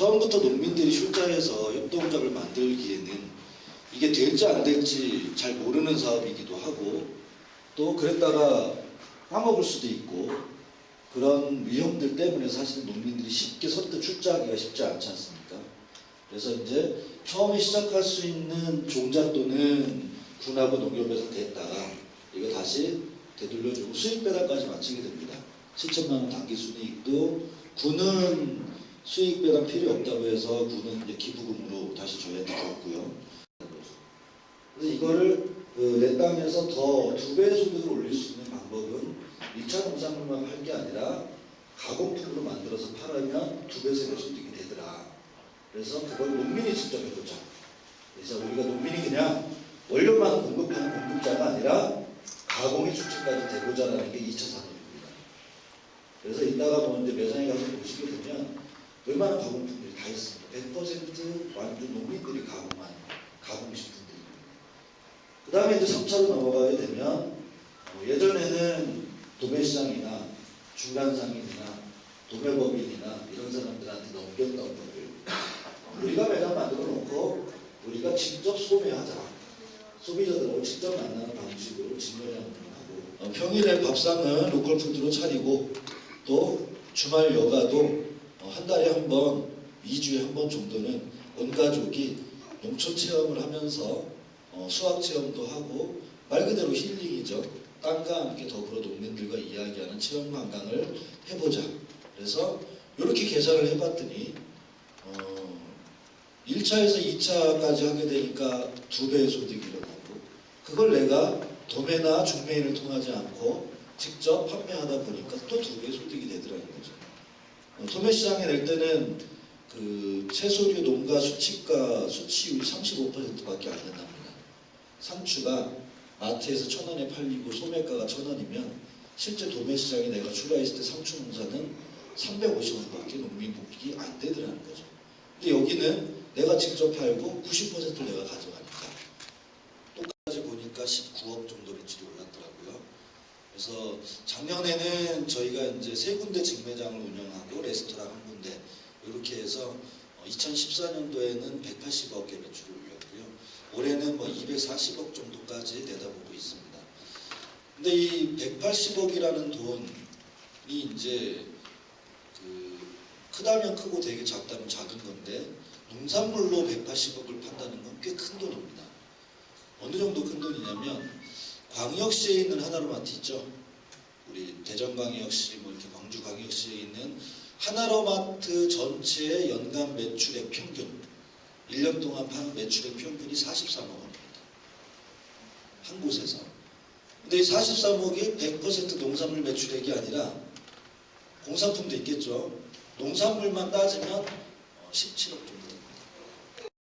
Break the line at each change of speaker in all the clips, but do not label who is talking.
처음부터 농민들이 출자해서 협동조합을 만들기에는 이게 될지 안 될지 잘 모르는 사업이기도 하고 또 그랬다가 까먹을 수도 있고 그런 위험들 때문에 사실 농민들이 쉽게 선뜻 출자하기가 쉽지 않지 않습니까? 그래서 이제 처음에 시작할 수 있는 종잣돈은 군하고 농협에서 됐다가 이거 다시 되돌려주고 수익 배당까지 마치게 됩니다. 7천만 원 단기 순이익도 군은 수익 배당 필요 없다고 해서 군은 이제 기부금으로 다시 저희한테 줬고요. 그래서 이거를 내 땅에서 더 2배의 소득을 올릴 수 있는 방법은 1차 농산물만 팔 게 아니라 가공품으로 만들어서 팔으면 2배, 3배 소득이 되더라. 그래서 그걸 농민이 직접 해보자. 그래서 우리가 농민이 그냥 원료만 공급하는 공급자가 아니라 가공의 주체까지 되고자라는 게 2차 산업입니다. 그래서 이따가 뭐 이제 매장에 가서 보시게 되면 웬만한 가공품들이 다 있습니다. 100% 완전 농민들이 가공한 가공식품들입니다. 그 다음에 이제 3차로 넘어가게 되면 예전에는 도매시장이나 중간상인이나 도매법인이나 이런 사람들한테 넘겼던 거를 우리가 매장 만들어 놓고 우리가 직접 소매하자. 소비자들하고 직접 만나는 방식으로 직매장 운영하고 평일에 밥상은 로컬푸드로 차리고 또 주말 여가도 한 달에 한 번, 2주에 한 번 정도는 온 가족이 농촌 체험을 하면서 수학 체험도 하고 말 그대로 힐링이죠. 땅과 함께 더불어 농민들과 이야기하는 체험 관광을 해보자. 그래서 이렇게 계산을 해봤더니 1차에서 2차까지 하게 되니까 2배의 소득이 일어나고 그걸 내가 도매나 중매인을 통하지 않고 직접 판매하다 보니까 또 2배의 소득이 되더라는 거죠. 도매시장에 낼 때는 그 채소류 농가 수치가 수치율이 35%밖에 안 된답니다. 상추가 마트에서 1,000원에 팔리고 소매가가 1,000원이면 실제 도매시장에 내가 출하했을 때 상추 농사는 350원밖에 농민 복익이 안 되더라는 거죠. 근데 여기는 내가 직접 팔고 90%를 내가 가져가니까 똑같이 보니까 19억 정도 매출이 올랐더라고요. 그래서 작년에는 저희가 이제 3군데 직매장을 운영하고 레스토랑 1군데 이렇게 해서 2014년도에는 180억의 매출을 올렸고요. 올해는 뭐 240억 정도까지 내다보고 있습니다. 근데 이 180억이라는 돈이 이제 크다면 크고 되게 작다면 작은 건데 농산물로 180억을 판다는 건 꽤 큰 돈입니다. 어느 정도 큰 돈이냐면 광역시에 있는 하나로마트 있죠. 우리 대전광역시 뭐 이렇게 광주광역시에 있는 하나로마트 전체의 연간 매출액 평균 1년 동안 파는 매출액 평균이 43억 원입니다. 한 곳에서. 근데 이 43억이 100% 농산물 매출액이 아니라 공산품도 있겠죠. 농산물만 따지면 17억 정도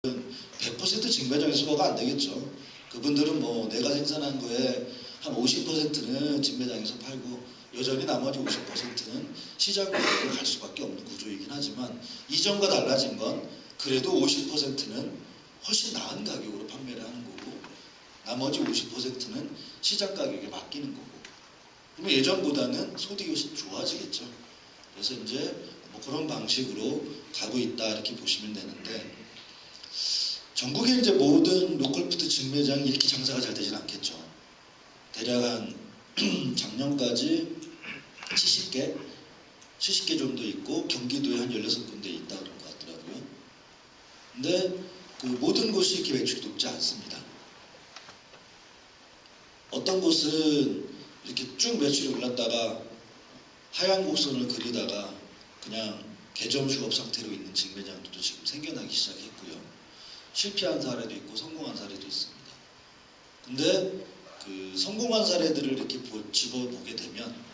됩니다. 100% 직매장에서 소화가 안 되겠죠. 그분들은 뭐 내가 생산한 거에 한 50%는 직매장에서 팔고 여전히 나머지 50%는 시장 가격으로 갈 수밖에 없는 구조이긴 하지만 이전과 달라진 건 그래도 50%는 훨씬 나은 가격으로 판매를 하는 거고 나머지 50%는 시장 가격에 맡기는 거고 그러면 예전보다는 소득이 훨씬 좋아지겠죠. 그래서 이제 뭐 그런 방식으로 가고 있다 이렇게 보시면 되는데 전국의 이제 모든 로컬푸드 직매장이 이렇게 장사가 잘 되진 않겠죠. 대략 한 작년까지 70개 정도 있고 경기도에 한 16군데 있다 그런 것 같더라고요. 근데 그 모든 곳이 이렇게 매출이 높지 않습니다. 어떤 곳은 이렇게 쭉 매출이 올랐다가 하향 곡선을 그리다가 그냥 개점 휴업 상태로 있는 직매장들도 지금 생겨나기 시작했고요. 실패한 사례도 있고 성공한 사례도 있습니다. 근데 그 성공한 사례들을 이렇게 집어보게 되면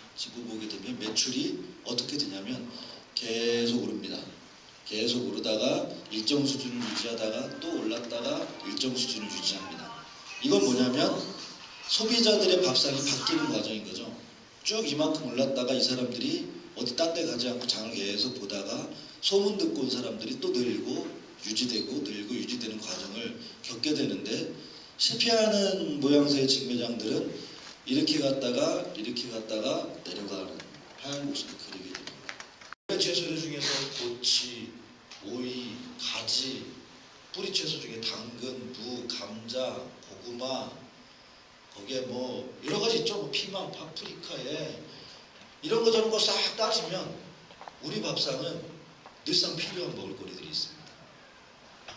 매출이 어떻게 되냐면 계속 오릅니다. 계속 오르다가 일정 수준을 유지하다가 또 올랐다가 일정 수준을 유지합니다. 이건 뭐냐면 소비자들의 밥상이 바뀌는 과정인 거죠. 쭉 이만큼 올랐다가 이 사람들이 어디 딴 데 가지 않고 장을 계속 보다가 소문 듣고 온 사람들이 또 늘고 유지되고 늘고 유지되는 과정을 겪게 되는데 실패하는 모양새의 직매장들은 이렇게 갔다가 내려가는 하얀 곡선을 그리게 됩니다. 채소류 중에서 고치, 오이, 가지, 뿌리 채소 중에 당근, 무, 감자, 고구마, 거기에 뭐 여러 가지 있죠. 뭐 피망, 파프리카에 이런 거 저런 거 싹 따지면 우리 밥상은 늘상 필요한 먹을거리들이 있습니다.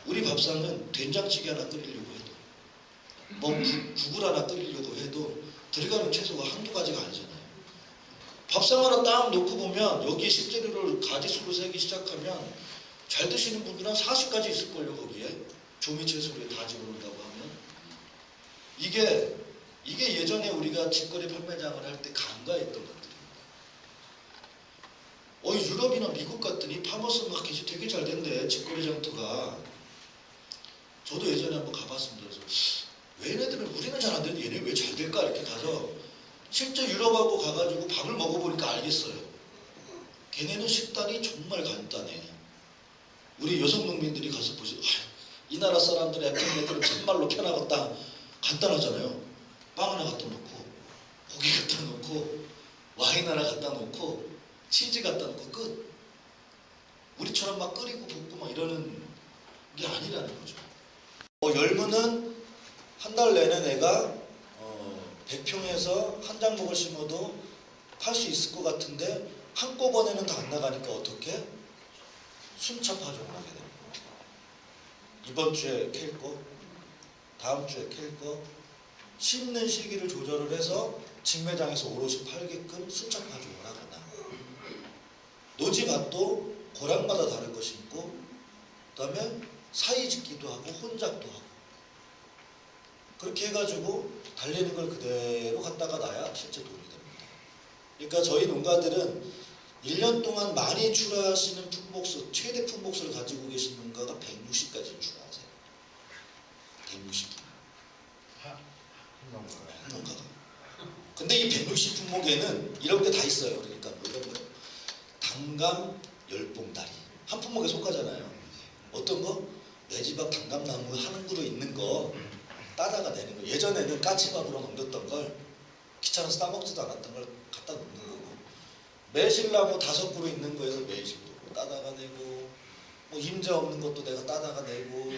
우리 밥상은 된장찌개 하나 끓이려고 해도 뭐 국을 하나 끓이려고 해도 들어가는 채소가 한두 가지가 아니잖아요. 밥상 하나 딱 놓고 보면 여기 식재료를 가지수로 세기 시작하면 잘 드시는 분들은 한 40가지 있을걸요. 거기에 조미 채소를 다 집어넣는다고 하면 이게 예전에 우리가 직거래 판매장을 할 때 간과했던 것들입니다. 유럽이나 미국 같더니 파머스 마켓이 되게 잘 된대. 직거래 장터가. 저도 예전에 한번 가봤습니다. 그래서 왜 얘네들은 우리는 잘 안 되는데 얘네 왜 잘 될까 이렇게 가서 실제 유럽하고 가가지고 밥을 먹어보니까 알겠어요. 걔네는 식단이 정말 간단해. 우리 여성 농민들이 가서 보시면 이 나라 사람들의 애들은 정말로 편하겠다. 간단하잖아요. 빵 하나 갖다 놓고 고기 갖다 놓고 와인 하나 갖다 놓고 치즈 갖다 놓고 끝. 우리처럼 막 끓이고 볶고 막 이러는 게 아니라는 거죠. 열무는 한 달 내내 내가 100평에서 한 장목을 심어도 팔 수 있을 것 같은데 한꺼번에는 다 안 나가니까 어떻게? 순차 파종을 하게 됩니다. 이번 주에 캘 거, 다음 주에 캘 거, 심는 시기를 조절을 해서 직매장에서 오롯이 팔게끔 순차 파종을 하거나 노지밭도 고랑마다 다른 것이 있고 그 다음에 사이짓기도 하고 혼작도 하고 그렇게 해가지고 달리는 걸 그대로 갖다가 놔야 실제 돈이 됩니다. 그러니까 저희 농가들은 1년 동안 많이 출하하시는 품목수, 최대 품목수를 가지고 계신 농가가 160까지 출하하세요. 160. 농가가. 근데 이 160 품목에는 이런 게 다 있어요. 그러니까 뭐 이런 거. 당감 열봉다리. 한 품목에 속하잖아요. 어떤 거? 내 집 앞 당감나무 한 그루 있는 거 따다가 내는 거. 예전에는 까치밥으로 넘겼던 걸 귀찮아서 따먹지도 않았던 걸 갖다 놓는 거고 매실나무 5그루 있는 거에서 매실도 따다가 내고 뭐 임자 없는 것도 내가 따다가 내고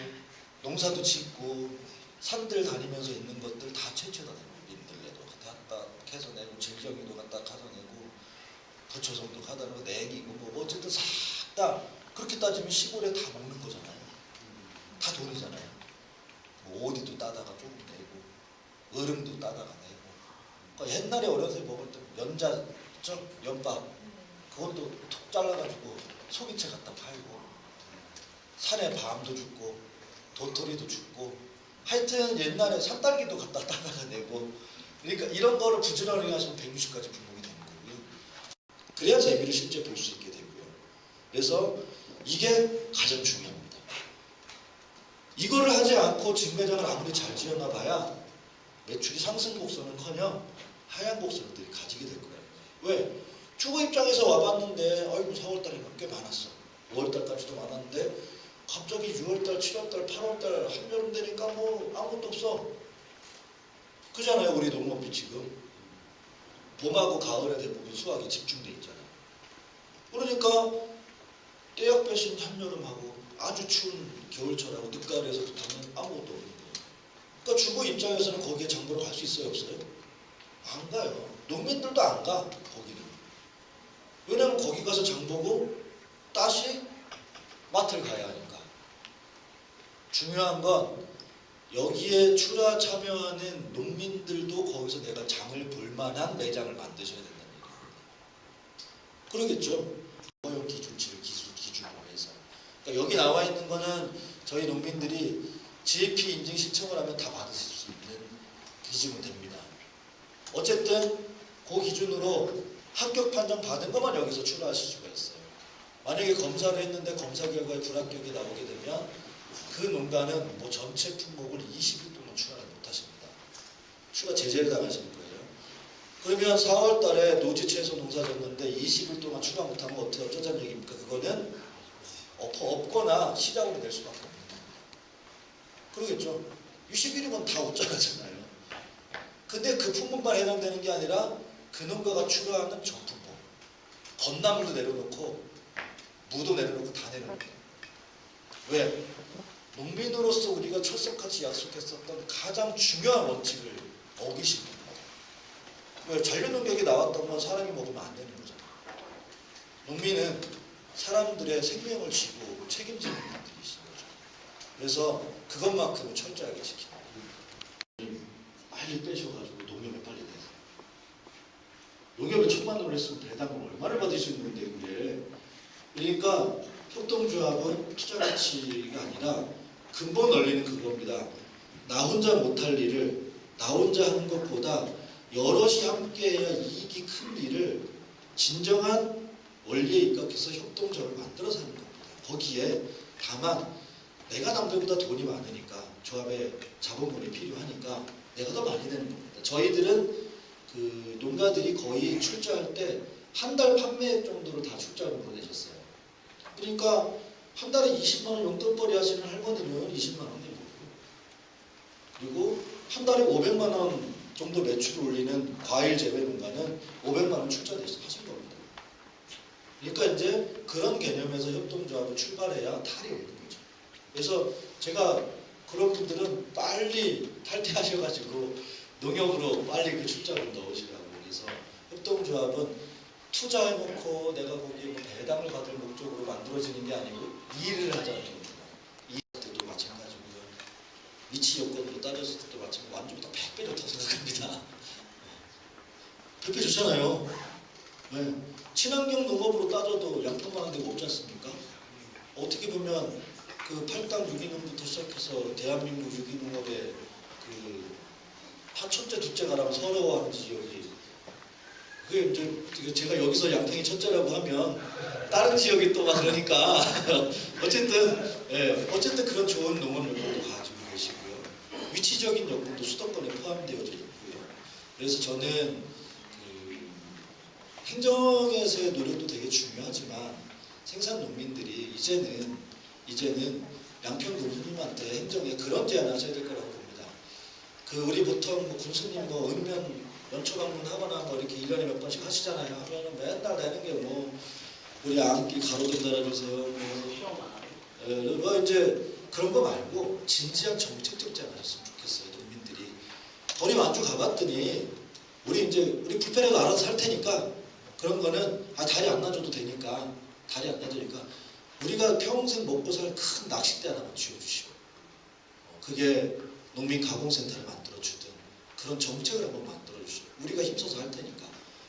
농사도 짓고 산들 다니면서 있는 것들 다 채취해다 내고 민들레도 갖다 캐서 내고 질경이도 갖다 가서 내고 부처성도 갖다 내고 내기고 뭐 어쨌든 싹 다 그렇게 따지면 시골에 다 먹는 거잖아요. 다 돈이잖아요. 뭐 오디도 따다가 조금 내고 얼음도 따다가 내고 그러니까 옛날에 어렸을 때 먹을 때 연자 연밥 그것도 톡 잘라가지고 소비채 갖다 팔고 산에 밤도 죽고 도토리도 죽고 하여튼 옛날에 산딸기도 갖다 따다가 내고 그러니까 이런 거를 부지런히 하시면 160가지 품목이 되는 거고요. 그래야 재미를 실제 볼 수 있게 되고요. 그래서 이게 가장 중요합니다. 이거를 하지 않고 직매장을 아무리 잘 지어놔 봐야 매출이 상승 곡선은커녕 하향 곡선들이 가지게 될 거예요. 왜? 주부 입장에서 와봤는데 아이고 4월달에 꽤 많았어. 5월달까지도 많았는데 갑자기 6월달, 7월달, 8월달 한여름 되니까 뭐 아무것도 없어. 그잖아요. 우리 농업이 지금 봄하고 가을에 대부분 수확이 집중돼 있잖아요. 그러니까 떼약 빼신 한여름하고 아주 추운 겨울철하고 늦가을에서부터는 아무것도 없는 거예요. 그러니까 주부 입장에서는 거기에 장보러 갈 수 있어요? 없어요? 안 가요. 농민들도 안 가. 거기는. 왜냐면 거기 가서 장보고 다시 마트를 가야 하니까. 중요한 건 여기에 출하 참여하는 농민들도 거기서 내가 장을 볼 만한 매장을 만드셔야 된다는 얘기입니다. 그러겠죠. 허용 기준치를 기준으로 해서. 그러니까 여기 나와 있는 거는 저희 농민들이 GAP 인증 신청을 하면 다 받으실 수 있는 기준은 됩니다. 어쨌든 그 기준으로 합격 판정 받은 것만 여기서 출하하실 수가 있어요. 만약에 검사를 했는데 검사 결과에 불합격이 나오게 되면 그 농가는 뭐 전체 품목을 20일 동안 출하를 못하십니다. 출하 제재를 당하시는 거예요. 그러면 4월 달에 노지 채소 농사 졌는데 20일 동안 출하 못하면 어떻게 어쩌자는 얘기입니까? 그거는 없거나 시작으로 낼 수밖에 없습니다. 그러겠죠. 60일이면 다 옷자라잖아요. 근데 그 품목만 해당되는 게 아니라 그 농가가 출하하는 전 품목. 건나물도 내려놓고 무도 내려놓고 다 내려놓고 왜? 농민으로서 우리가 철석같이 약속했었던 가장 중요한 원칙을 어기신 겁니다. 왜? 잔류농약이 나왔다면 사람이 먹으면 안 되는 거잖아요. 농민은 사람들의 생명을 지고 책임지는 분들이신 거죠. 그래서 그것만큼은 철저하게 지킵니다. 빨리 빼셔가지고 농협에 빨리 내세요. 농협에 1,000만 원을 했으면 배당을 얼마를 받을 수 있는 건데 그게. 그러니까 협동조합은 투자 가치가 아니라 근본 원리는 그겁니다. 나 혼자 못할 일을 나 혼자 하는 것보다 여럿이 함께해야 이익이 큰 일을 진정한 원리에 입각해서 협동조합을 만들어서 하는 겁니다. 거기에 다만 내가 남들보다 돈이 많으니까 조합에 자본금이 필요하니까 내가 더 많이 내는 겁니다. 저희들은 그 농가들이 거의 출자할 때 한 달 판매액 정도를 다 출자로 보내셨어요. 그러니까 한 달에 20만 원 용돈벌이 하시는 할머니는 20만 원 내고, 그리고 한 달에 500만 원 정도 매출을 올리는 과일 재배 농가는 500만 원 출자하신 겁니다. 그러니까 이제 그런 개념에서 협동조합을 출발해야 탈이 오는 거죠. 그래서 제가 그런 분들은 빨리 탈퇴하셔가지고 농협으로 빨리 그 출자를 넣으시라고. 그래서 협동조합은 투자해놓고 내가 거기에 뭐 배당을 받을 목적으로 만들어지는 게 아니고 일을 하자는 겁니다. 일할 때도 마찬가지고요. 위치 요건으로 따졌을 때도 마찬가지고 완전히 100배 좋다고 생각합니다. 100배 좋잖아요. 네. 친환경 농업으로 따져도 양평만 한 데가 없지 않습니까? 어떻게 보면 그 8당 유기농부터 시작해서 대한민국 유기농업의 그 첫째, 둘째 가라면 서러워하는 지역이, 그게 이제 제가 여기서 양평이 첫째라고 하면 다른 지역이 또 막 그러니까 어쨌든 어쨌든 그런 좋은 농업 여건도 가지고 계시고요. 위치적인 여건도 수도권에 포함되어져 있고요. 그래서 저는 그 행정에서의 노력도 되게 중요하지만 생산 농민들이 이제는 양평 군수님한테 행정에 그런 제안을 하셔야 될 거라고 봅니다. 그 우리 보통 뭐 군수님 뭐 읍면 연초 방문하거나 뭐 이렇게 1년에 몇 번씩 하시잖아요. 하면은 맨날 내는 게 뭐 우리 안길 가로 좀 달아주세요. 뭐 이제 그런 거 말고 진지한 정책적 제안 하셨으면 좋겠어요. 농민들이. 우리 완주 가봤더니 우리 불편해도 알아서 살 테니까 그런 거는 다리 안 놔줘도 되니까 우리가 평생 먹고 살 큰 낚싯대 하나만 쥐어주시고 그게 농민 가공센터를 만들어주든 그런 정책을 한번 만들어주시고 우리가 힘써서 할 테니까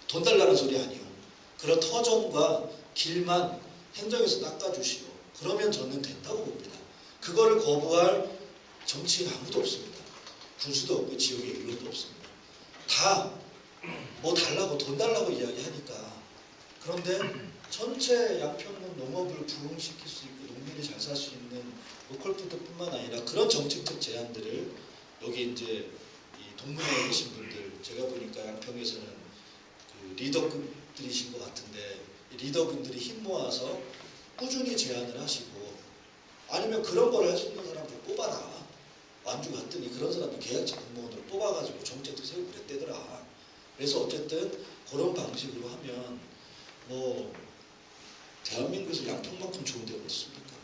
돈 달라는 소리 아니에요. 그런 터전과 길만 행정에서 닦아주시고 그러면 저는 된다고 봅니다. 그거를 거부할 정치인 아무도 없습니다. 군수도 없고 지역의 의원도 없습니다. 다 뭐 달라고 돈 달라고 이야기하니까. 그런데 전체 양평군 농업을 부흥시킬 수 있고 농민이 잘 살 수 있는 로컬푸드뿐만 아니라 그런 정책적 제안들을 여기 이제 이 동문회에 계신 분들 제가 보니까 양평에서는 그 리더급들이신 것 같은데 이 리더분들이 힘 모아서 꾸준히 제안을 하시고 아니면 그런 걸 할 수 있는 사람들 뽑아라. 완주 갔더니 그런 사람들 계약직 공무원으로 뽑아가지고 정책도 세우고 그랬대더라. 그래서 어쨌든 그런 방식으로 하면 뭐 대한민국에서 양평만큼 좋은 데가 어딨습니까?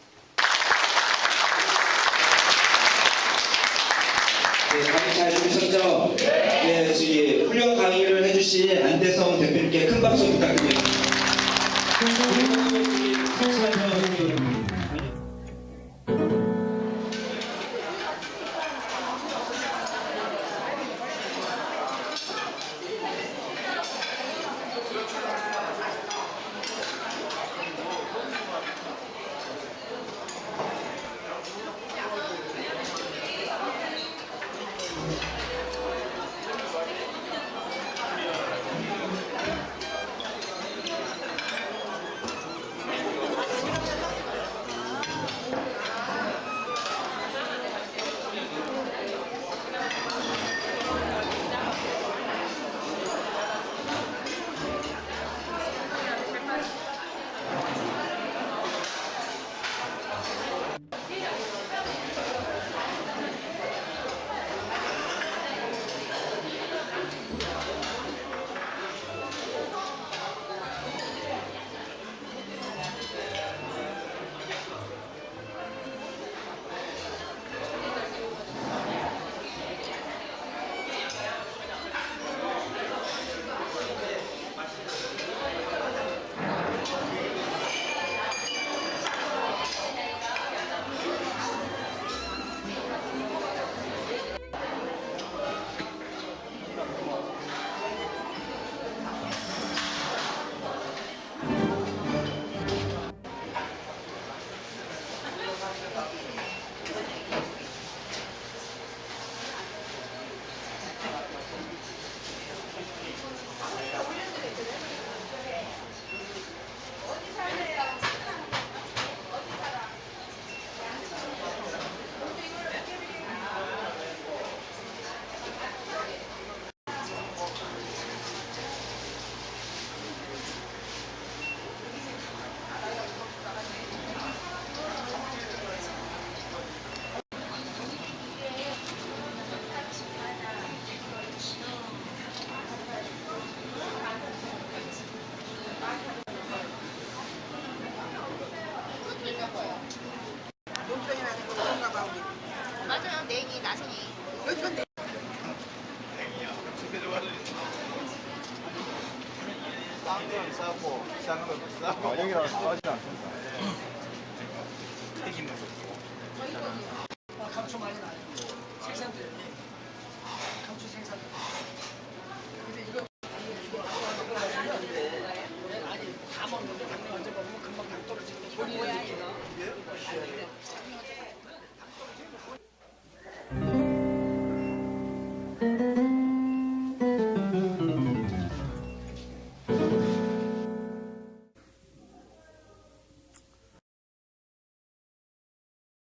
네, 강의 잘 들으셨죠? 네, 저기 훌륭한 강의를 해주신 안대성 대표님께 큰 박수 부탁드립니다.
쌍은 싸고 쌍은 싸고 여기랑 싸우지 않습니다.